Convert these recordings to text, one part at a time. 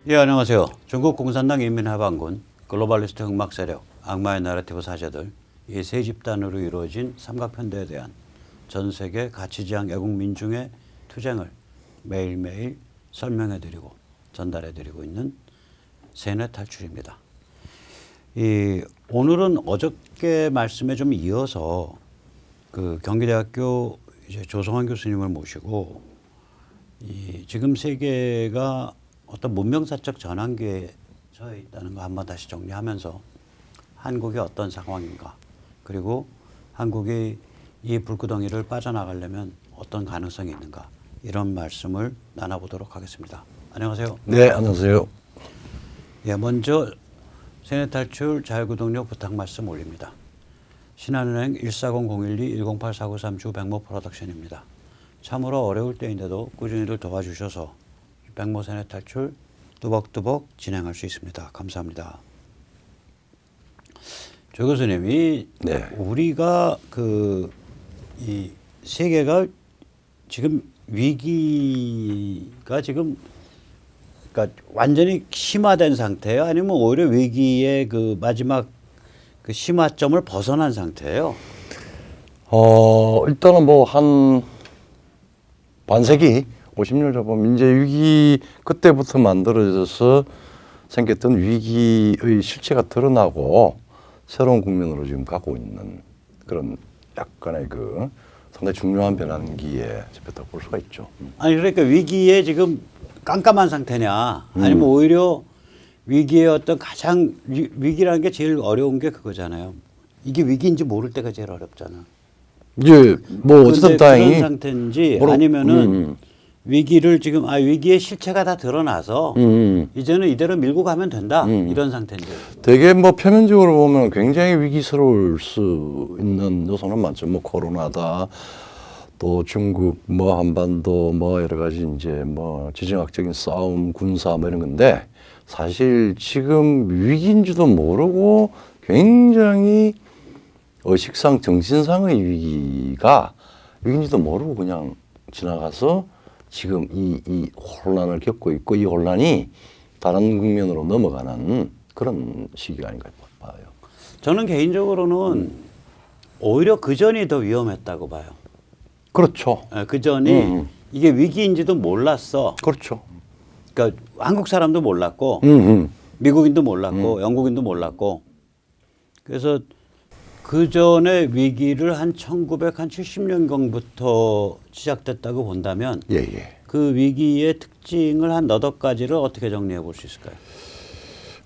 예, 안녕하세요. 중국 공산당 인민해방군, 글로벌리스트 흑막 세력, 악마의 나라티브 사제들, 이 세 집단으로 이루어진 삼각편대에 대한 전 세계 가치지향 애국 민중의 투쟁을 매일매일 설명해드리고 전달해드리고 있는 세뇌 탈출입니다. 오늘은 어저께 말씀에 좀 이어서 그 경기대학교 이제 조성환 교수님을 모시고 지금 세계가 어떤 문명사적 전환기에 처해 있다는 거 한번 다시 정리하면서 한국이 어떤 상황인가, 그리고 한국이 이 불구덩이를 빠져나가려면 어떤 가능성이 있는가, 이런 말씀을 나눠보도록 하겠습니다. 안녕하세요. 네, 안녕하세요. 예, 먼저 세뇌 탈출 자유구독료 부탁 말씀 올립니다. 신한은행 140-012-108493 주 백모 프로덕션입니다. 참으로 어려울 때인데도 꾸준히들 도와주셔서 백모 세뇌 탈출 뚜벅뚜벅 진행할 수 있습니다. 감사합니다. 조 교수님이 네. 우리가 이 세계가 지금 위기가 지금 그러니까 완전히 심화된 상태예요? 아니면 오히려 위기의 그 마지막 그 심화점을 벗어난 상태예요? 일단은 뭐 한 반세기, 50년 전부 민재 위기 그때부터 만들어져서 생겼던 위기의 실체가 드러나고 새로운 국면으로 지금 가고 있는 그런 약간의 그 상당히 중요한 변환기에 접했다고 볼 수가 있죠. 아니 그러니까 위기에 지금 깜깜한 상태냐, 아니면 오히려 위기의 어떤 가장 위기라는 게 제일 어려운 게 그거잖아요. 이게 위기인지 모를 때가 제일 어렵잖아. 이제 뭐 어쨌든 다행히 그런 상태인지 아니면은 위기를 지금 위기의 실체가 다 드러나서 이제는 이대로 밀고 가면 된다, 이런 상태인지. 되게 뭐 표면적으로 보면 굉장히 위기스러울 수 있는 요소는 많죠. 뭐 코로나다, 또 중국, 뭐 한반도, 뭐 여러 가지 이제 뭐 지정학적인 싸움, 군사 뭐 이런 건데, 사실 지금 위기인지도 모르고 굉장히 의식상 정신상의 위기가 위기인지도 모르고 그냥 지나가서 지금 이 혼란을 겪고 있고, 이 혼란이 다른 국면으로 넘어가는 그런 시기가 아닌가 봐요. 저는 개인적으로는 오히려 그 전이 더 위험했다고 봐요. 그렇죠. 그 전이 이게 위기인지도 몰랐어. 그렇죠. 그러니까 한국 사람도 몰랐고, 미국인도 몰랐고, 영국인도 몰랐고. 그래서 그 전에 위기를 한 1970년경부터 시작됐다고 본다면, 예. 그 위기의 특징을 한 너댓 가지를 어떻게 정리해 볼 수 있을까요?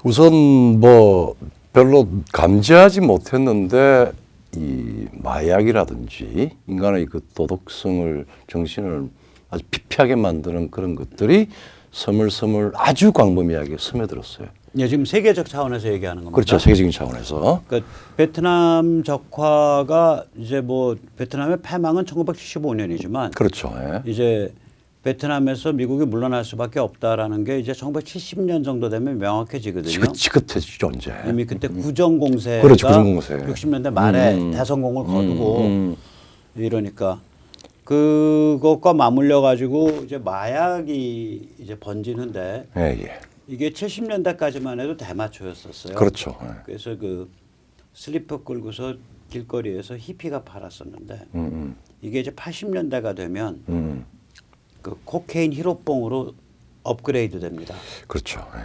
우선 뭐 별로 감지하지 못했는데 이 마약이라든지 인간의 그 도덕성을, 정신을 아주 피폐하게 만드는 그런 것들이 스물스물 아주 광범위하게 스며들었어요. 예, 지금 세계적 차원에서 얘기하는 겁니다. 그렇죠. 세계적인 차원에서. 그러니까 베트남 적화가 이제 뭐 베트남의 패망은 1975년이지만 그렇죠. 예. 이제 베트남에서 미국이 물러날 수밖에 없다라는 게 이제 1970년 정도 되면 명확해지거든요. 지긋지긋해지죠, 이제. 이미 그때 구정공세가 그렇죠, 구정공세. 60년대 말에 대성공을 거두고 이러니까 그것과 맞물려 가지고 이제 마약이 이제 번지는데 예. 이게 70년대까지만 해도 대마초였었어요. 그렇죠. 예. 그래서 그 슬리퍼 끌고서 길거리에서 히피가 팔았었는데 이게 이제 80년대가 되면 그 코케인 히로뽕으로 업그레이드 됩니다. 그렇죠. 예.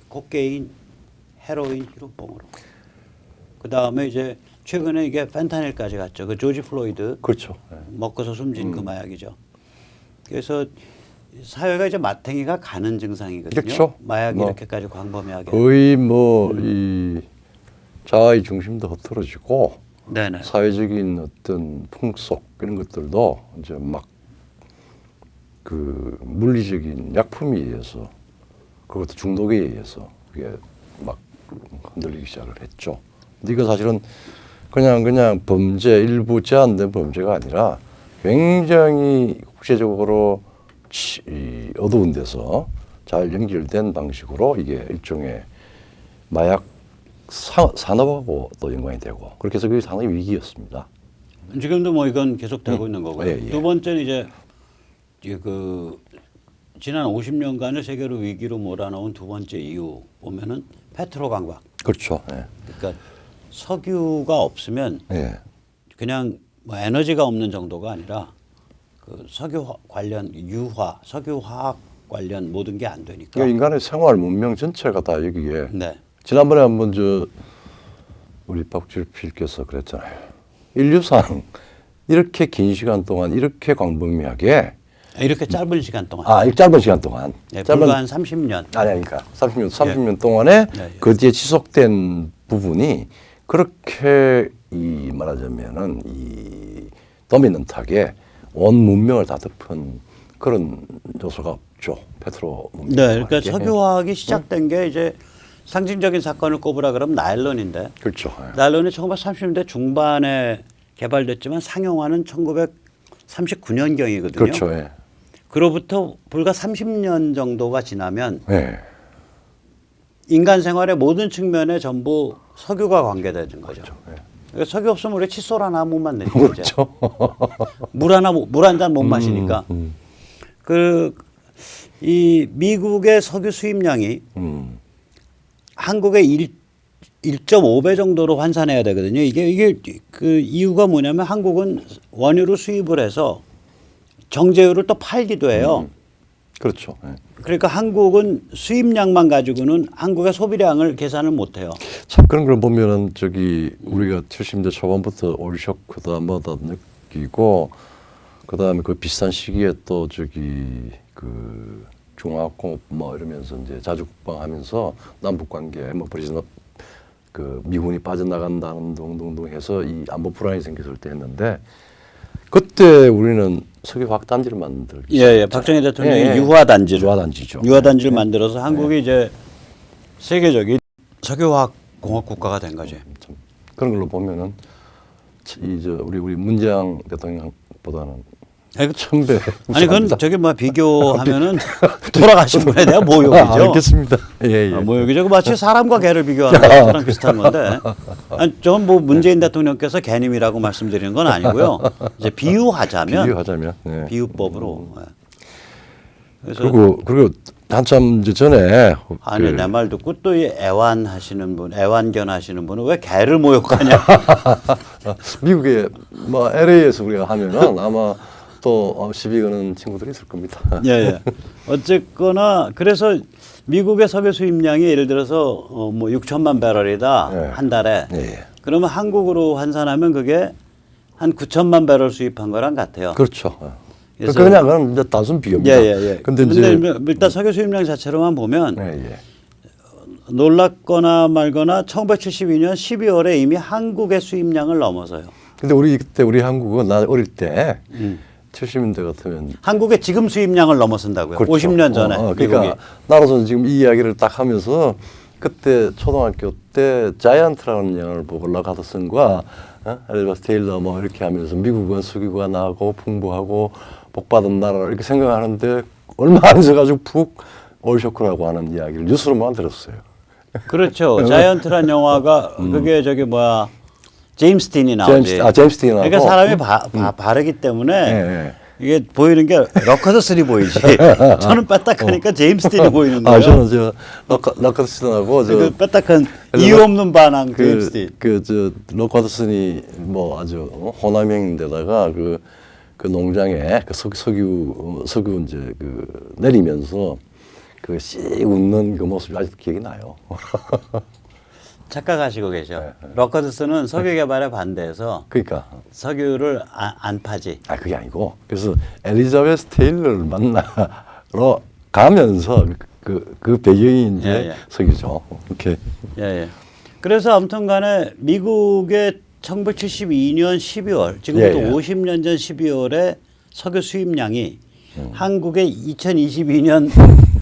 코케인, 헤로인, 히로뽕으로. 그 다음에 이제 최근에 이게 펜타닐까지 갔죠. 그 조지 플로이드. 그렇죠. 예. 먹고서 숨진 그 마약이죠. 그래서 사회가 이제 마탱이가 가는 증상이거든요. 그렇죠. 마약이 뭐 이렇게까지 광범위하게. 거의 뭐 이 자아의 중심도 흐트러지고 네네. 사회적인 어떤 풍속 이런 것들도 이제 막 그 물리적인 약품에 의해서, 그것도 중독에 의해서 그게 막 흔들리기 시작을 했죠. 근데 이거 사실은 그냥 범죄, 일부 제한된 범죄가 아니라 굉장히 국제적으로 어두운 데서 잘 연결된 방식으로 이게 일종의 마약 산업하고 또 연관이 되고, 그렇게 해서 그게 상당히 위기였습니다. 지금도 뭐 이건 계속되고 있는 거고요. 예. 두 번째는 이제 그 지난 50년간을 세계로 위기로 몰아넣은 두 번째 이유 보면은 페트로 강박. 그렇죠. 예. 그러니까 석유가 없으면 예. 그냥 뭐 에너지가 없는 정도가 아니라 그 석유 관련 유화, 석유 화학 관련 모든 게 안 되니까. 그러니까 인간의 생활 문명 전체가 다 여기에. 네. 지난번에 한번 우리 박주필께서 그랬잖아요. 인류상 이렇게 긴 시간 동안 이렇게 광범위하게 이렇게 짧은 시간 동안. 이 짧은 시간 동안 네, 불과 한 30년. 그러니까 30년 동안에 예, 예. 그 뒤에 지속된 부분이 그렇게 이 말하자면은 이 도미넌트하게 온 문명을 다 덮은 그런 요소가 없죠. 페트로 문명. 네, 그러니까 석유화학이 시작된 게 이제 상징적인 사건을 꼽으라 그러면 나일론인데. 그렇죠. 나일론이 1930년대 중반에 개발됐지만 상용화는 1939년경이거든요. 그렇죠. 예. 그로부터 불과 30년 정도가 지나면 예. 인간 생활의 모든 측면에 전부 석유가 관계되는 거죠. 예. 그러니까 석유 없으면 우리 칫솔 하나 못 만드는 거죠. 그렇죠. 물 한 잔 못 마시니까. 이 미국의 석유 수입량이 한국의 1.5배 정도로 환산해야 되거든요. 이게 그 이유가 뭐냐면 한국은 원유로 수입을 해서 정제유를 또 팔기도 해요. 그렇죠. 예. 그러니까 한국은 수입량만 가지고는 한국의 소비량을 계산을 못 해요. 참 그런 걸 보면은 우리가 70년대 초반부터 오일 쇼크다 뭐다 느끼고 그다음에 그 비슷한 시기에 또 그 중화공업 뭐 이러면서 이제 자주국방하면서 남북 관계 뭐 버리지나 그 미군이 빠져나간다는 동동동 해서 이 안보 불안이 생겼을 때 했는데 그때 우리는 석유화학 단지를 만들기 예. 박정희 대통령이 유화단지죠. 유화단지를 만들어서 한국이 이제 세계적인 석유화학 공업 국가가 된 거죠. 참 그런 걸로 보면은 우리 문재인 대통령보다는 천배. 아니 그건 저기 뭐 비교하면은 돌아가신 분에 대한 모욕이죠. 알겠습니다. 예. 모욕이죠. 마치 사람과 개를 비교하는 거랑 비슷한 건데. 아니, 저는 뭐 문재인 대통령께서 개님이라고 말씀드리는 건 아니고요. 이제 비유하자면 예. 비유법으로. 그래서 그리고 한참 이제 전에 아니 내 말 듣고 또 이 애완견 하시는 분은 왜 개를 모욕하냐? 미국의 뭐 LA에서 우리가 하면은 아마 또 시비 거는 친구들이 있을 겁니다. 예. 어쨌거나 그래서 미국의 석유 수입량이 예를 들어서 뭐 6천만 배럴이다 예. 한 달에. 예. 그러면 한국으로 환산하면 그게 한 9천만 배럴 수입한 거랑 같아요. 그렇죠. 그래서 그건 이제 단순 비교입니다. 예. 근데 일단 석유 수입량 자체로만 보면 예. 놀랍거나 말거나 1972년 12월에 이미 한국의 수입량을 넘어서요. 근데 그때 우리 한국은 나 어릴 때 70년대 같으면 한국의 지금 수입량을 넘어선다고요. 그렇죠. 50년 전에. 그러니까 미국이. 나로서는 지금 이 이야기를 딱 하면서 그때 초등학교 때 자이언트라는 영화를 보고 락하드슨과 엘리자베스 테일러 뭐 이렇게 하면서 미국은 석유가 나고 풍부하고 복받은 나라 이렇게 생각하는데 얼마 안 있어가지고 푹 올쇼크라고 하는 이야기를 뉴스로만 들었어요. 그렇죠. 자이언트란 영화가 그게 제임스 딘이 나오지. 제임스 딘 그러니까 사람이 바르기 때문에 예. 이게 보이는 게 러커드슨이 보이지. 저는 빽딱하니까 제임스 딘이 보이는 거예요. 저는 락하드슨하고 그 빽딱한 이유 없는 반항 제임스 딘. 락하드슨이 뭐 아주 호남형인데다가 그 농장에 그 석유 이제 내리면서 씨 웃는 그 모습이 아직도 기억이 나요. 착각하시고 계셔. 러커드슨은 석유 개발에 반대해서 그러니까 석유를 안 파지. 그게 아니고 그래서 엘리자베스 테일러를 만나러 가면서 그 배경이 이제 석유죠. 이렇게. 예. 그래서 아무튼간에 미국의 1972년 12월 지금부터 50년 전 12월에 석유 수입량이 한국의 2022년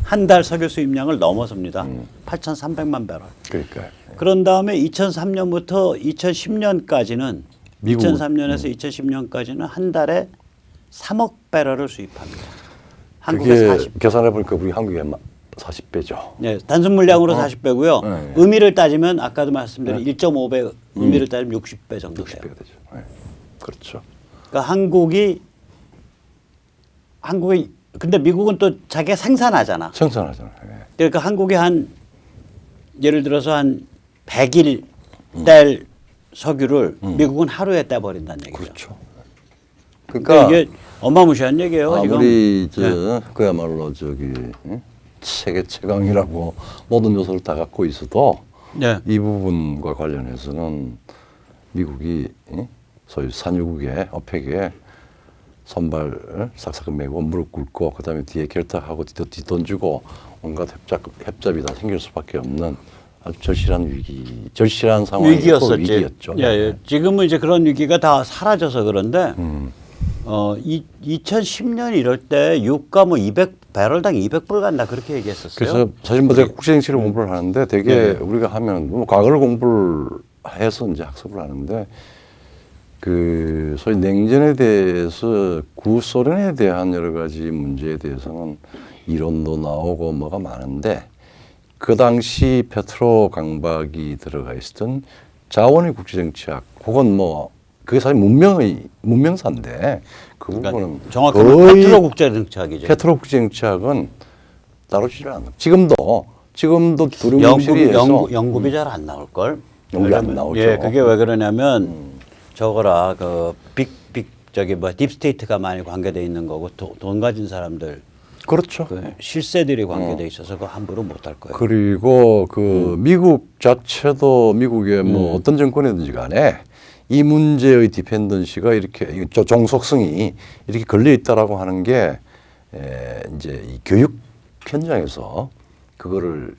한 달 석유 수입량을 넘어섭니다. 8,300만 배럴. 그러니까. 그런 다음에 2003년부터 2010년까지는 2003년에서 2010년까지는 한 달에 3억 배럴을 수입합니다. 한국에 40. 계산해 보니까 우리 한국에 40배죠. 네, 단순 물량으로 40배고요. 의미를 따지면 아까도 말씀드린 1.5배 의미를 따지면 60배 정도 돼요. 60배가 되죠. 그렇죠. 그러니까 한국의 근데 미국은 또 자기가 생산하잖아. 생산하잖아요. 예. 그러니까 한국이 한 예를 들어서 한 100일 뗄 석유를 미국은 하루에 떼버린다는 얘기죠. 그렇죠. 그러니까 이게 어마무시한 얘기예요. 아무리 지금. 그야말로 저기 세계 최강이라고 모든 요소를 다 갖고 있어도 네. 이 부분과 관련해서는 미국이 소위 산유국의 오펙에 손발 싹싹 메고 무릎 꿇고 그다음에 뒤에 결탁하고 뒷돈 주고 온갖 협잡이 다 생길 수밖에 없는 아주 절실한 상황이었고 위기였었지. 위기였죠. 예, 예. 지금은 이제 그런 위기가 다 사라져서 그런데 2010년 이럴 때 유가 뭐 배럴당 200불 간다 그렇게 얘기했었어요. 그래서 사실 뭐 제가 국제정치를 공부를 하는데 되게 우리가 하면 뭐 과거를 공부를 해서 이제 학습을 하는데 그 소위 냉전에 대해서 구소련에 대한 여러 가지 문제에 대해서는 이론도 나오고 뭐가 많은데 그 당시 페트로 강박이 들어가 있었던 자원의 국제정치학 그건 뭐 그게 사실 문명사인데 그 부분은 정확하면 거의 페트로 국제정치학이죠. 페트로 국제정치학은 다루지를 않아요. 지금도 두루뭉실해서 연구비 잘 안 나올 걸. 연구비 안 나오죠. 예, 그게 왜 그러냐면 저거라 그 저기 뭐 딥스테이트가 많이 관계돼 있는 거고 돈 가진 사람들 그렇죠. 그 실세들이 관계돼 있어서 그거 함부로 못 할 거예요. 그리고 그 미국 자체도 미국의 뭐 어떤 정권이든지 간에 이 문제의 디펜던시가 이렇게 종속성이 이렇게 걸려 있다라고 하는 게 이제 이 교육 현장에서 그거를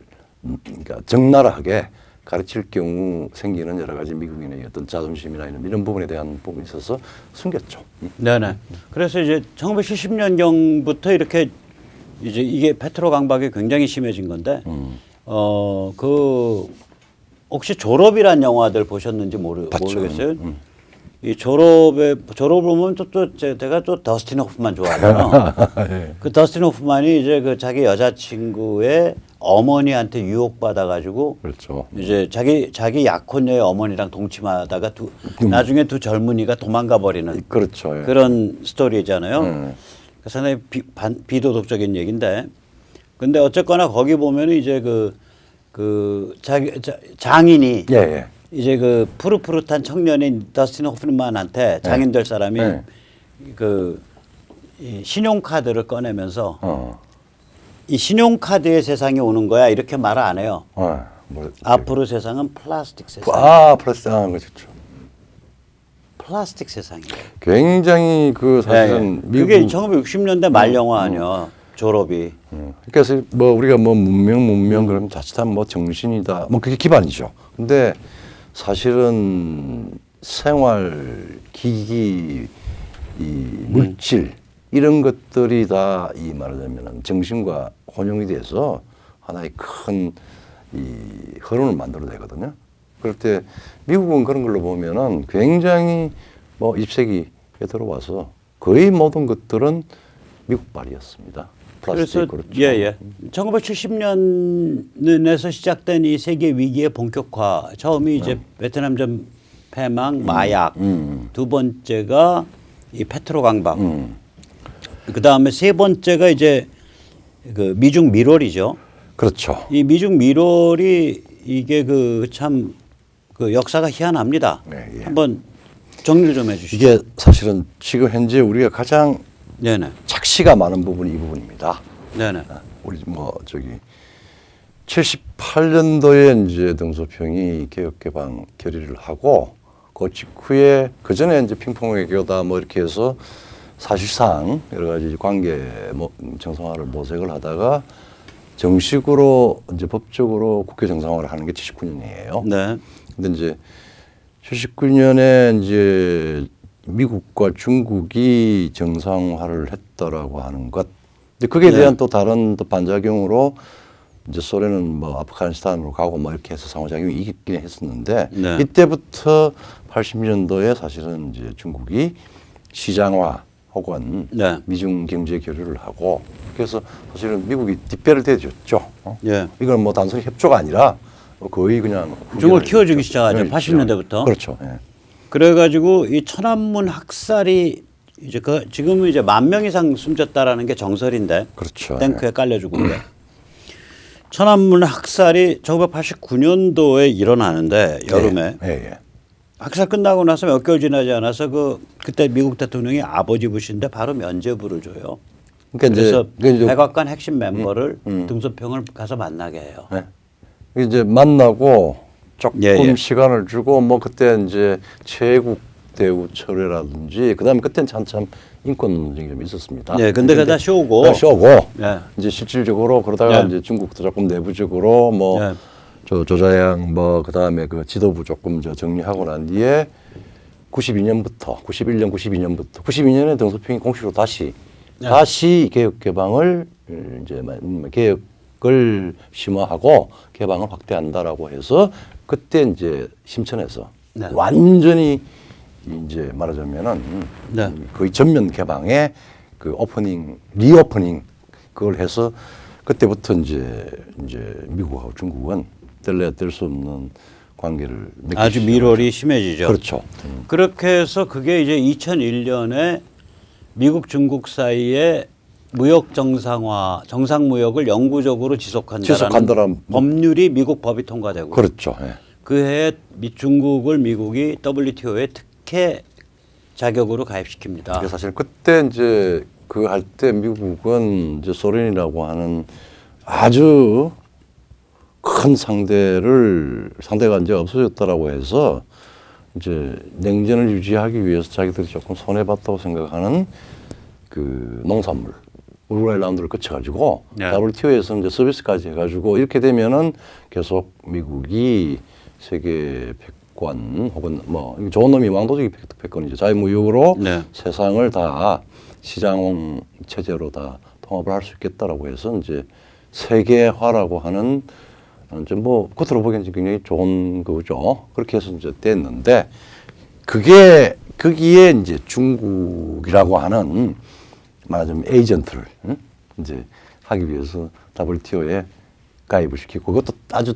그러니까 적나라하게 가르칠 경우 생기는 여러 가지 미국인의 어떤 자존심이나 이런 부분에 대한 부분이 있어서 숨겼죠. 네네. 그래서 이제 1970년경부터 이렇게 이제 이게 페트로 강박이 굉장히 심해진 건데 그 혹시 졸업이란 영화들 보셨는지 모르겠어요. 이 졸업을 보면 제가 또 더스틴 호프만 좋아하잖아요. 그 더스틴 호프만이 이제 그 자기 여자친구의 어머니한테 유혹받아 가지고 그렇죠. 이제 자기 약혼녀의 어머니랑 동침하다가 나중에 두 젊은이가 도망가 버리는 그렇죠. 예. 그런 스토리잖아요. 그 상당히 비도덕적인 얘기인데, 근데 어쨌거나 거기 보면 이제 장인이 예. 이제 그 푸릇푸릇한 청년인 더스틴 호프만한테 장인 될 사람이 이 신용카드를 꺼내면서 이 신용카드의 세상이 오는 거야 이렇게 말을 안 해요. 앞으로 세상은 플라스틱 세상. 플라스틱. 그렇죠. 플라스틱 세상이에요. 굉장히 그 사실은 그게 1960년대 말 영화 아니야. 졸업이. 그래서 뭐 우리가 뭐 문명 그러면 자칫하면 뭐 정신이다. 뭐 그게 기반이죠. 근데 사실은 생활 기기 이 물질 이런 것들이 다 이 말하자면은 정신과 혼용이 돼서 하나의 큰 이 흐름을 만들어내거든요. 그럴 때 미국은 그런 걸로 보면은 굉장히 뭐 20세기에 들어와서 거의 모든 것들은 미국 발이었습니다. 그래서 그렇죠. 예. 1970년에서 시작된 이 세계 위기의 본격화. 처음이 이제 베트남전 패망, 마약. 두 번째가 이 페트로 강박. 그 다음에 세 번째가 이제 그 미중 밀월이죠. 그렇죠. 이 미중 밀월이 이게 그 참 그 역사가 희한합니다. 네, 예. 한번 정리를 좀 해주시죠. 이게 사실은 지금 현재 우리가 가장 네네. 착시가 많은 부분이 이 부분입니다. 네네. 우리 뭐 저기 78년도에 이제 등소평이 개혁개방 결의를 하고 그 직후에 그 전에 이제 핑퐁 외교다 뭐 이렇게 해서 사실상 여러 가지 관계 정상화를 모색을 하다가 정식으로 이제 법적으로 국회 정상화를 하는 게 79년이에요. 네. 근데 이제 79년에 이제 미국과 중국이 정상화를 했다라고 하는 것. 근데 거기에 대한 또 다른 또 반작용으로 이제 소련은 뭐 아프가니스탄으로 가고 뭐 이렇게 해서 상호작용이 있긴 했었는데 이때부터 80년도에 사실은 이제 중국이 시장화 혹은 미중 경제 교류를 하고 그래서 사실은 미국이 뒷배를 대줬죠. 이건 뭐 단순히 협조가 아니라 거의 그냥 중국을 키워주기 시작하죠. 80년대부터. 그렇죠. 예. 그래가지고 이 천안문 학살이 이제 지금은 이제 10,000명 이상 숨졌다라는 게 정설인데 그렇죠. 탱크에 깔려 죽은데 천안문 학살이 1989년도에 일어나는데 여름에 예, 예. 학살 끝나고 나서 몇 개월 지나지 않아서 그때 미국 대통령이 아버지 부시인데 바로 면죄부를 줘요. 그러니까 그래서 이제 백악관 핵심 멤버를 등소평을 가서 만나게 해요. 네. 이제 만나고 조금 예. 시간을 주고 뭐 그때 이제 최국 대우 철회라든지 그다음에 그때는 한참 인권 논쟁이 좀 있었습니다. 네, 근데 그게 다 쇼고. 다 쇼고. 예. 이제 실질적으로 그러다가 예. 이제 중국도 조금 내부적으로 뭐 예. 조자양 뭐 그다음에 그 지도부 조금 정리하고 난 뒤에 92년부터 92년에 등소평이 공식으로 다시 개혁 개방을 이제 개혁을 심화하고 개방을 확대한다라고 해서 그때 이제 심천에서 네. 완전히 이제 말하자면은 네. 거의 전면 개방에 그 리오프닝 그걸 해서 그때부터 이제 미국하고 중국은 뗄래야 뗄 수 없는 관계를 맺기 아주 밀월이 심해지죠. 그렇죠. 그렇게 해서 그게 이제 2001년에 미국 중국 사이에 무역 정상 무역을 영구적으로 지속한다라는 법률이 미국 법이 통과되고 그렇죠. 예. 그 해에 미국이 WTO에 특혜 자격으로 가입시킵니다. 그게 사실 그때 이제 그 할 때 미국은 이제 소련이라고 하는 아주 큰 상대가 이제 없어졌다라고 해서 이제 냉전을 유지하기 위해서 자기들이 조금 손해 봤다고 생각하는 그 농산물 우루과이 라운드를 거쳐가지고 네. WTO에서 이제 서비스까지 해가지고 이렇게 되면은 계속 미국이 세계 패권 혹은 뭐 좋은 놈이 왕도적인 패권이죠. 자유무역으로 네. 세상을 다 시장 체제로 다 통합을 할 수 있겠다라고 해서 이제 세계화라고 하는 이제 뭐 겉으로 보기에는 굉장히 좋은 거죠. 그렇게 해서 이제 됐는데 거기에 이제 중국이라고 하는 말하자면 에이전트를 이제 하기 위해서 WTO에 가입을 시키고 그것도 아주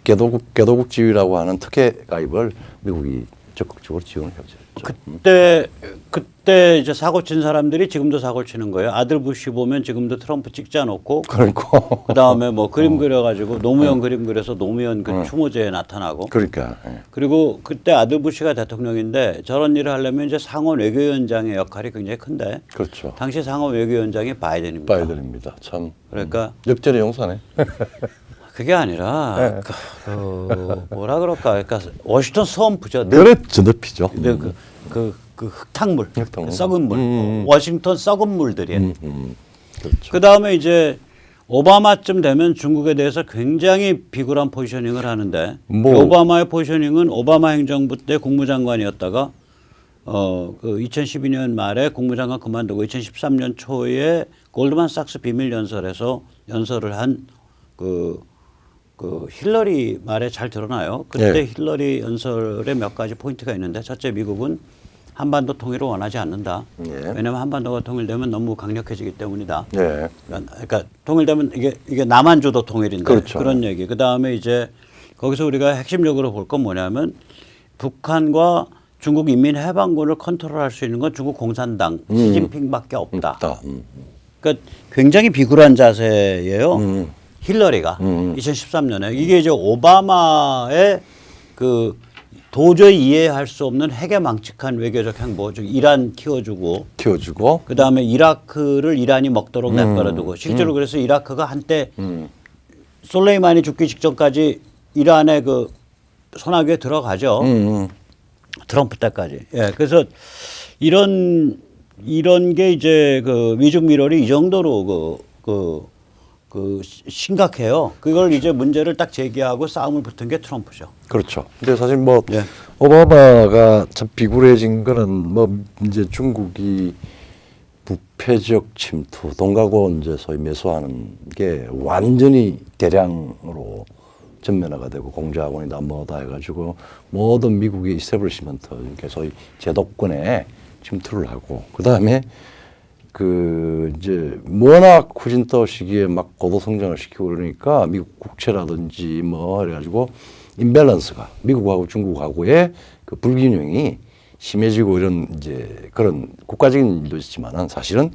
개도국 지위라고 하는 특혜 가입을 미국이 적극적으로 지원을 했죠. 그때 이제 사고 친 사람들이 지금도 사고를 치는 거예요. 아들 부시 보면 지금도 트럼프 찍자 놓고 그러니까 그다음에 뭐 그림 그려가지고 노무현 그림 그려서 노무현 그 추모제에 나타나고 그러니까 그리고 그때 아들 부시가 대통령인데 저런 일을 하려면 이제 상원 외교위원장의 역할이 굉장히 큰데 그렇죠. 당시 상원 외교위원장이 바이든입니다. 바이든입니다. 참 그러니까 역전의 용사네. 그게 아니라 뭐라 그럴까? 그러니까 워싱턴 스왑프죠. 그렇죠, 늪이죠. 그 흙탕물, 흙탕물. 썩은 물, 워싱턴 썩은 물들이에요. 그렇죠. 그 다음에 이제 오바마쯤 되면 중국에 대해서 굉장히 비굴한 포지셔닝을 하는데 오바마의 포지셔닝은 오바마 행정부 때 국무장관이었다가 그 2012년 말에 국무장관 그만두고 2013년 초에 골드만삭스 비밀 연설에서 연설을 한 그 힐러리 말에 잘 드러나요. 그때 힐러리 연설에 몇 가지 포인트가 있는데 첫째 미국은 한반도 통일을 원하지 않는다. 왜냐하면 한반도가 통일되면 너무 강력해지기 때문이다. 그러니까 통일되면 이게 남한주도 통일인데 그렇죠. 그런 얘기. 그 다음에 이제 거기서 우리가 핵심적으로 볼 건 뭐냐면 북한과 중국 인민해방군을 컨트롤할 수 있는 건 중국 공산당 시진핑밖에 없다. 그러니까 굉장히 비굴한 자세예요. 힐러리가 2013년에 이게 이제 오바마의 그 도저히 이해할 수 없는 핵에 망측한 외교적 행보, 즉 이란 키워주고 그 다음에 이라크를 이란이 먹도록 내버려두고 실제로 그래서 이라크가 한때 솔레이마니 죽기 직전까지 이란의 그 손아귀에 들어가죠. 트럼프 때까지. 예, 그래서 이런 게 이제 그 위중 밀월이 이 정도로 심각해요. 그걸 이제 문제를 딱 제기하고 싸움을 붙은 게 트럼프죠. 그렇죠. 근데 사실 뭐 오바마가 참 비굴해진 거는 뭐 이제 중국이 부패적 침투, 돈 가고 이제 소위 매수하는 게 완전히 대량으로 전면화가 되고 공작원이다 뭐다 해가지고 모든 미국의 이스태블리시먼트, 이렇게 소위 제도권에 침투를 하고 그 다음에 그 이제 워낙 후진터 시기에 막 고도 성장을 시키고 그러니까 미국 국채라든지 뭐 해가지고 임밸런스가 미국하고 중국하고의 그 불균형이 심해지고 이런 이제 그런 국가적인 일도 있지만은 사실은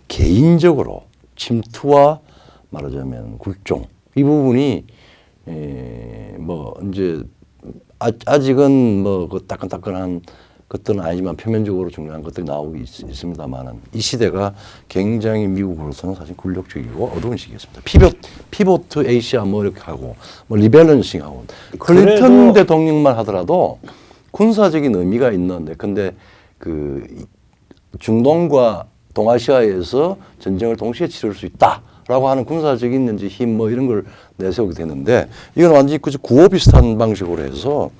개인적으로 침투와 말하자면 굴종 이 부분이 뭐 이제 아직은 뭐 그 따끈따끈한 것들은 아니지만 표면적으로 중요한 것들이 나오고 있습니다만은 이 시대가 굉장히 미국으로서는 사실 굴욕적이고 어두운 시기였습니다. 피보트 A시아 뭐 이렇게 하고 뭐 리밸런싱하고 클린턴 대통령만 하더라도 군사적인 의미가 있는데 근데 그 중동과 동아시아에서 전쟁을 동시에 치를 수 있다라고 하는 군사적인 이제 힘 뭐 이런 걸 내세우게 되는데 이건 완전히 그 구호 비슷한 방식으로 해서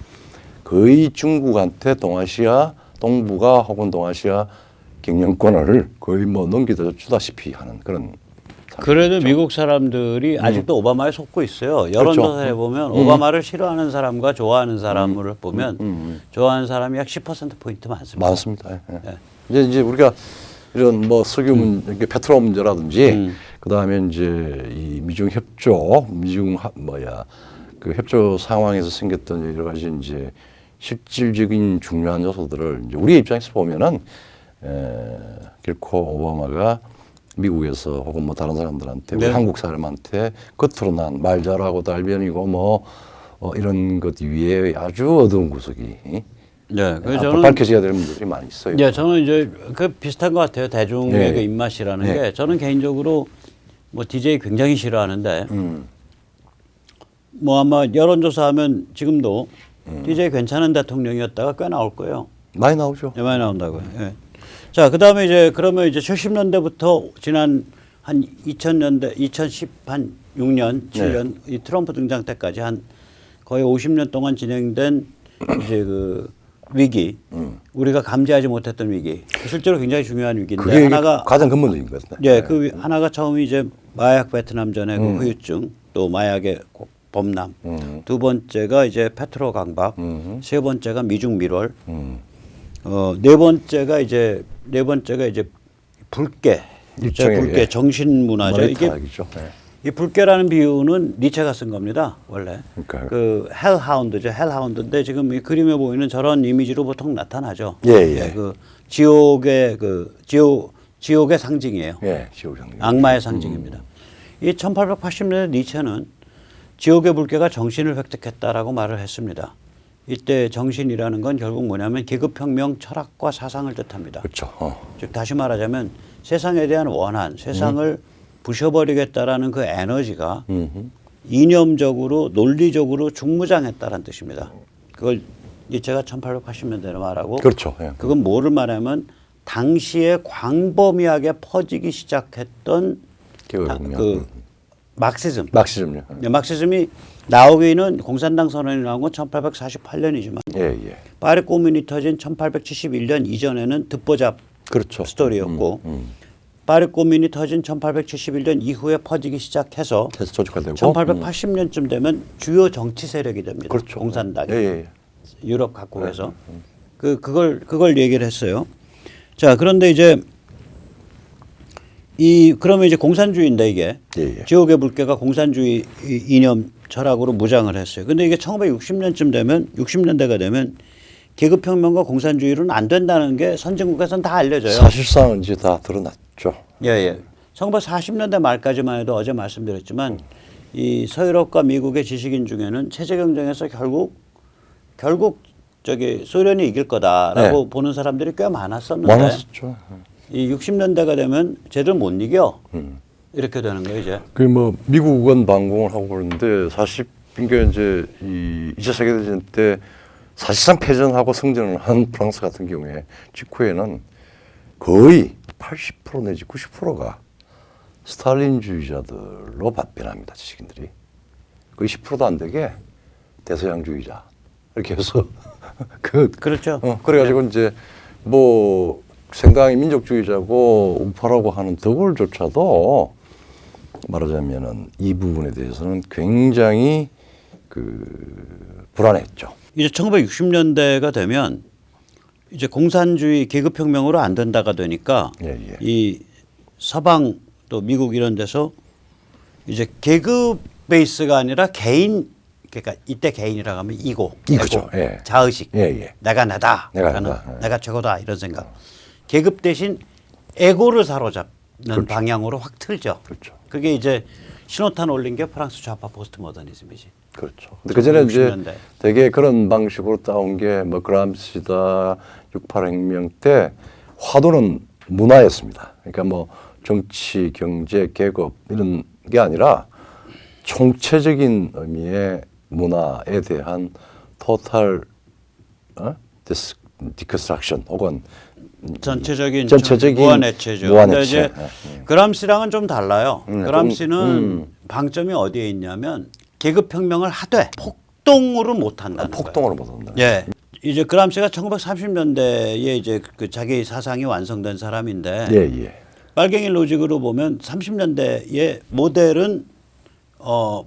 거의 중국한테 동아시아 동부가 혹은 동아시아 경영권을 거의 뭐 넘기다 주다시피 하는 그런. 그래도 미국 사람들이 아직도 오바마에 속고 있어요. 여론조사에 보면 오바마를 싫어하는 사람과 좋아하는 사람을 보면 좋아하는 사람이 약 10%포인트 많습니다. 많습니다. 예. 이제 우리가 이런 뭐 석유 문제, 페트로 문제라든지 그다음에 이제 이 미중 협조, 그 협조 상황에서 생겼던 여러 가지 이제 실질적인 중요한 요소들을 이제 우리의 입장에서 보면은 결코 오바마가 미국에서 혹은 뭐 다른 사람들한테 우리 한국 사람한테 겉으로 난 말 잘하고 달변이고 뭐 이런 것 위에 아주 어두운 구석이 그래서 저는 밝혀져야 될 문제들이 많이 있어요. 저는 이제 그 비슷한 것 같아요. 대중의 그 입맛이라는 게 저는 개인적으로 뭐 DJ 굉장히 싫어하는데 뭐 아마 여론조사하면 지금도 DJ 괜찮은 대통령이었다가 꽤 나올 거예요. 많이 나오죠. 많이 나온다고요. 자, 그다음에 이제 그러면 이제 70년대부터 지난 한 2000년대 2016년 7년 이 트럼프 등장 때까지 한 거의 50년 동안 진행된 이제 그 위기, 우리가 감지하지 못했던 위기, 실제로 굉장히 중요한 위기인데 하나가 가장 근본적인 것 같아요. 그 하나가 처음이 이제 마약 베트남전의 그 후유증, 또 마약의 범람, 두 번째가 이제 페트로 강박, 세 번째가 미중 밀월, 네 번째가 이제 불깨, 불깨 정신 문화죠. 이게 이 불깨라는 비유는 니체가 쓴 겁니다. 원래 그 헬하운드죠. 헬하운드인데 지금 이 그림에 보이는 저런 이미지로 보통 나타나죠. 그 지옥의 지옥의 상징이에요. 지옥 상징. 악마의 상징입니다. 이 1880년대 니체는 지옥의 불깨가 정신을 획득했다라고 말을 했습니다. 이때 정신이라는 건 결국 뭐냐면 계급혁명 철학과 사상을 뜻합니다. 그렇죠. 즉 다시 말하자면 세상에 대한 원한, 세상을 부셔버리겠다라는 그 에너지가 이념적으로 논리적으로 중무장했다는 뜻입니다. 그걸 니체가 1880년대로 말하고 그렇죠. 그건 뭐를 말하면 당시에 광범위하게 퍼지기 시작했던 그 마크시즘. 마크시즘요. 마크시즘이 나오기는 공산당 선언이 나온 건 1848년이지만 파리 꼬문이 터진 1871년 이전에는 듣보잡 스토리였고 파리 꼬문이 터진 1871년 이후에 퍼지기 시작해서 1880년쯤 되면 주요 정치 세력이 됩니다. 그렇죠. 공산당이 유럽 각국에서 그걸 얘기를 했어요. 자, 그런데 이제 그러면 이제 공산주의인데 이게 지옥의 불깨가 공산주의 이념 철학으로 무장을 했어요. 근데 이게 1960년쯤 되면 60년대가 되면 계급혁명과 공산주의로는 안 된다는 게 선진국에서는 다 알려져요. 사실상 이제 다 드러났죠. 1940년대 말까지만 해도 어제 말씀드렸지만 이 서유럽과 미국의 지식인 중에는 체제 경쟁에서 결국 저기 소련이 이길 거다라고 보는 사람들이 꽤 많았었는데 많았었죠. 이 60년대가 되면 쟤들 못 이겨. 이렇게 되는 거예요, 이제. 그 뭐 미국은 반공을 하고 그러는데 사실 그러니까 이제 이 2차 세계대전 때 사실상 패전하고 승전을 한 프랑스 같은 경우에 직후에는 거의 80% 내지 90%가 스탈린주의자들로 변합니다, 지식인들이. 거의 10%도 안 되게 대서양주의자 이렇게 해서 그렇죠. 그래가지고 이제 뭐 생강이 민족주의자고 우파라고 하는 더골조차도 말하자면은 이 부분에 대해서는 굉장히 불안했죠. 이제 1960년대가 되면 이제 공산주의 계급혁명으로 안 된다가 되니까 이 서방 또 미국 이런 데서 이제 계급 베이스가 아니라 개인 그러니까 이때 개인이라고 하면 이고, 이거죠. 에고, 예. 자의식, 예, 예. 내가 나다, 내가 나는 나다. 예. 내가 최고다 이런 생각. 계급 대신 에고를 사로잡는 그렇죠. 방향으로 확 틀죠. 그렇죠. 그게 이제 신호탄 올린 게 프랑스 좌파 포스트 모더니즘이지. 그렇죠. 근데 그 전에 이제 60년대. 되게 그런 방식으로 따온 게 뭐 그람시다 68혁명 때 화두는 문화였습니다. 그러니까 뭐 정치, 경제, 계급 이런 게 아니라 총체적인 의미의 문화에 대한 토탈 디스트럭션 혹은 전체적인 무한해체죠. 근데 이제 예. 그람시랑은 좀 달라요. 그람시는 좀, 방점이 어디에 있냐면 계급혁명을 하되 폭동으로 못 한다는 거예요. 폭동으로 못한다. 예. 이제 그람시가 1930년대에 이제 그 자기 사상이 완성된 사람인데 예, 예. 빨갱이 로직으로 보면 30년대의 모델은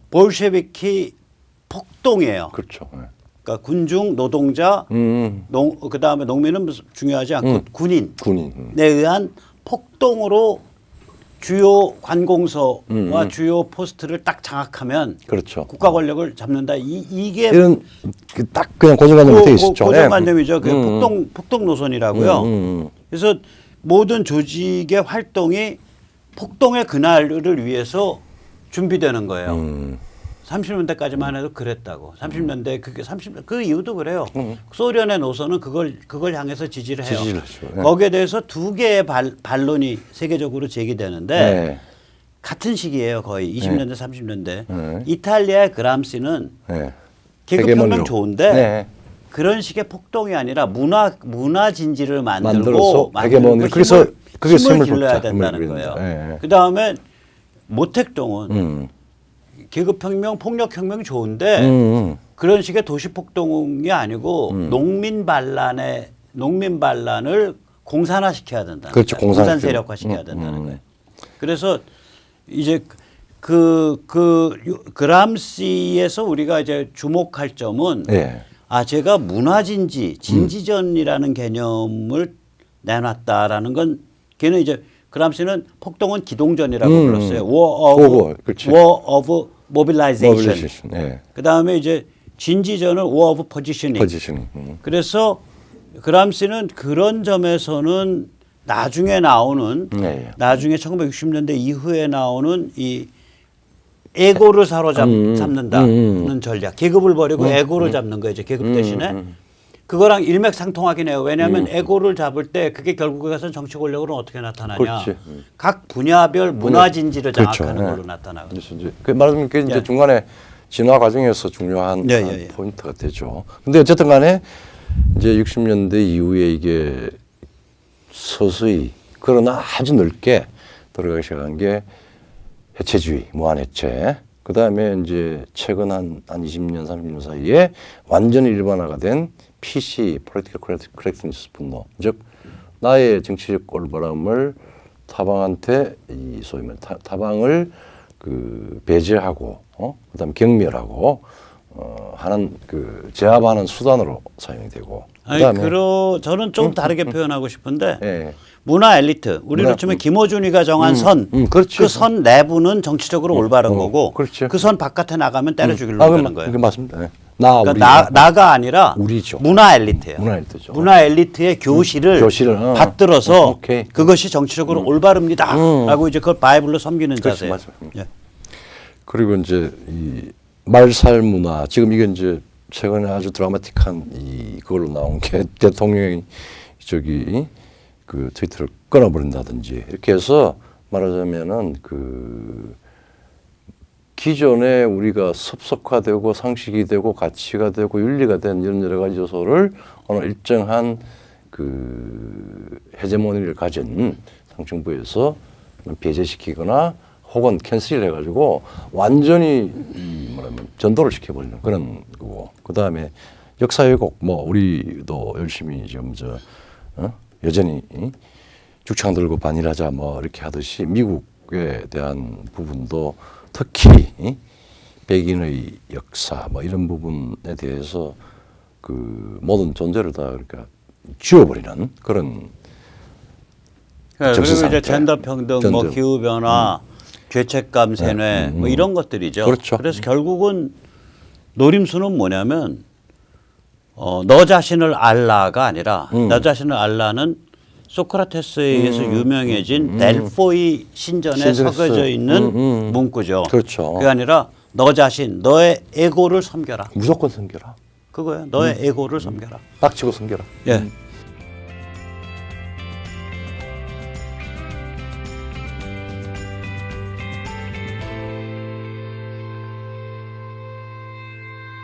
볼셰비키 폭동이에요. 그렇죠. 예. 그러니까 군중, 노동자, 그다음에 농민은 중요하지 않고 군인에 군인. 의한 폭동으로 주요 관공서와 주요 포스트를 딱 장악하면 그렇죠. 국가 권력을 잡는다. 이게 이런 딱 그냥 고정관념이 돼 있었죠. 고정관념이죠. 그 폭동 노선이라고요. 음. 그래서 모든 조직의 활동이 폭동의 그날을 위해서 준비되는 거예요. 30년대까지만 해도 그랬다고. 30년대 그 이유도 그래요. 소련의 노선은 그걸 향해서 지지를 해요. 지지를 하죠. 네. 거기에 대해서 두 개의 반론이 세계적으로 제기되는데 네. 같은 시기예요. 거의 20년대, 30년대. 네. 이탈리아의 그람시는 네. 계급혁명 헤게모니로. 좋은데 네. 그런 식의 폭동이 아니라 문화 진지를 만들어서 만들고 헤게모니. 그래서 그게 힘을 힘을 길러야 줬죠. 된다는 힘을 거예요. 길린다. 네. 그 다음에 모택동은 계급혁명, 폭력혁명이 좋은데 그런 식의 도시폭동이 아니고 농민 반란을 공산화시켜야 된다는 그렇죠. 거예요. 공산 세력화시켜야 된다는 거예요. 그래서 이제 그람시에서 우리가 이제 주목할 점은 예. 제가 진지전이라는 개념을 내놨다라는 건 걔는 이제 그람시는 폭동은 기동전이라고 불렀어요. War of Mobilization. 예. 그 다음에 이제 진지전은 War of Positioning. 그래서 그람시는 그런 점에서는 나중에 나오는 나중에 1960년대 이후에 나오는 이 에고를 사로잡는다는 전략. 계급을 버리고 에고를 잡는 거예요. 이제 계급 대신에. 그거랑 일맥상통하긴 해요. 왜냐하면 에고를 잡을 때 그게 결국에 가서 정치 권력으로 어떻게 나타나냐. 그렇지. 각 분야별 문화 진지를 장악하는 그렇죠. 걸로 나타나고. 그래서 이제 그 말하자면 그 이제 중간에 진화 과정에서 중요한 포인트가 되죠. 근데 어쨌든 간에 이제 60년대 이후에 이게 서서히 그러나 아주 넓게 들어가기 시작한 게 해체주의, 무한해체. 그 다음에 이제 최근 한 20년, 30년 사이에 완전히 일반화가 된 PC, Political Correctness 분노. 즉, 나의 정치적 올바름을 타방한테 이 소위 말해 타방을 그 배제하고, 그 다음에 경멸하고, 하는 그 제압하는 수단으로 사용이 되고. 저는 좀 다르게 표현하고 싶은데 예. 문화 엘리트 우리로 치면 김어준이가 정한 선, 그 선 내부는 정치적으로 올바른 거고 그 선 바깥에 나가면 때려 죽이려고 하는 거예요. 그게 맞습니다. 네. 그러니까 나가 아니라 우리죠. 문화 엘리트예요. 문화 엘리트죠. 문화 엘리트의 교실을 받들어서 그것이 정치적으로 올바릅니다라고 이제 그걸 바이블로 섬기는 자세예요. 맞아요. 예. 그리고 이제 이 말살 문화 지금 이게 이제 최근에 아주 드라마틱한 그걸로 나온 게 대통령이 그 트위터를 끊어버린다든지 이렇게 해서 말하자면은 그 기존에 우리가 습속화되고 상식이 되고 가치가 되고 윤리가 된 이런 여러 가지 요소를 어느 일정한 그 헤제모니를 가진 상층부에서 배제시키거나 혹은 캔슬을 해가지고 완전히 뭐라면 전도를 시켜버리는 그런 거고 그 다음에 역사 왜곡 우리도 열심히 지금 여전히 죽창 들고 반일하자 이렇게 하듯이 미국에 대한 부분도 특히 백인의 역사 이런 부분에 대해서 그 모든 존재를 다 그러니까 지워버리는 그런 그리고 이제 젠더 평등, 기후 변화, 죄책감 세뇌 이런 것들이죠. 그렇죠. 그래서 결국은 노림수는 뭐냐면 너 자신을 알라가 아니라 너 자신을 알라는 소크라테스에 의해서 유명해진 델포이 신전에 신전에 새겨져 있는 문구죠. 그렇죠. 그게 아니라 너 자신, 너의 에고를 섬겨라. 무조건 섬겨라. 그거예요. 너의 에고를 섬겨라. 빡치고 섬겨라. 예.